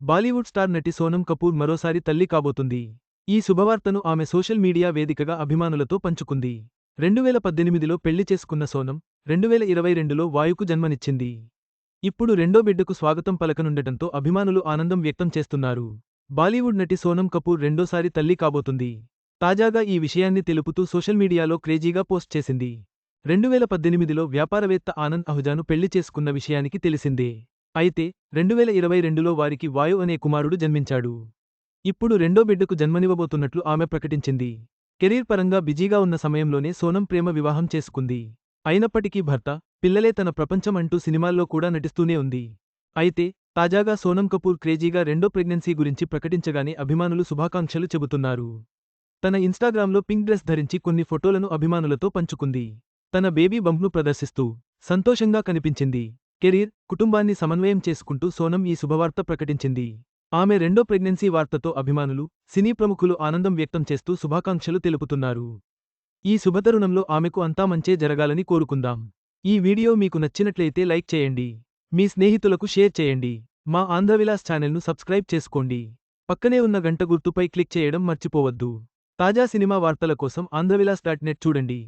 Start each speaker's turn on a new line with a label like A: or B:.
A: Bollywood star నటి సోనం కపూర్ మరోసారి తల్లి కాబోతుంది. ఈ శుభవార్తను ఆమె సోషల్ మీడియా వేదికగా అభిమానులతో పంచుకుంది. 2018లో పెళ్లి చేసుకున్న సోనం, 2022లో వాయుకు జన్మనిచ్చింది. ఇప్పుడు రెండో బిడ్డకు స్వాగతం పలకనుండటంతో అభిమానులు ఆనందం వ్యక్తం చేస్తున్నారు. బాలీవుడ్ నటి సోనం కపూర్ రెండోసారి తల్లి కాబోతుంది. తాజాగా ఈ విషయాన్ని తెలుపుతూ సోషల్ మీడియాలో క్రేజీగా పోస్ట్ చేసింది. 2018లో వ్యాపారవేత్త ఆనంద్ అహుజాను పెళ్లి చేసుకున్న విషయానికి తెలిసిందే. అయితే 2022లో వారికి వాయు అనే కుమారుడు జన్మించాడు. ఇప్పుడు రెండో బిడ్డకు జన్మనివ్వబోతున్నట్లు ఆమె ప్రకటించింది. కెరీర్ పరంగా బిజీగా ఉన్న సమయంలోనే సోనం ప్రేమ వివాహం చేసుకుంది. అయినప్పటికీ భర్త, పిల్లలే తన ప్రపంచం అంటూ సినిమాల్లో కూడా నటిస్తూనే ఉంది. అయితే తాజాగా సోనం కపూర్ క్రేజీగా రెండో ప్రెగ్నెన్సీ గురించి ప్రకటించగానే అభిమానులు శుభాకాంక్షలు చెబుతున్నారు. తన ఇన్స్టాగ్రామ్లో పింక్ డ్రెస్ ధరించి కొన్ని ఫోటోలను అభిమానులతో పంచుకుంది. తన బేబీ బంప్ను ప్రదర్శిస్తూ సంతోషంగా కనిపించింది. కెరీర్, కుటుంబాన్ని సమన్వయం చేసుకుంటూ సోనం ఈ శుభవార్త ప్రకటించింది. ఆమె రెండో ప్రెగ్నెన్సీ వార్తతో అభిమానులు, సినీ ప్రముఖులు ఆనందం వ్యక్తం చేస్తూ శుభాకాంక్షలు తెలుపుతున్నారు. ఈ శుభతరుణంలో ఆమెకు అంతా మంచే జరగాలని కోరుకుందాం. ఈ వీడియో మీకు నచ్చినట్లయితే లైక్ చేయండి. మీ స్నేహితులకు షేర్ చేయండి. మా ఆంధ్రవిలాస్ ఛానల్ను సబ్స్క్రైబ్ చేసుకోండి. పక్కనే ఉన్న గంట గుర్తుపై క్లిక్ చేయడం మర్చిపోవద్దు. తాజా సినిమా వార్తల కోసం ఆంధ్రవిలాస్.net చూడండి.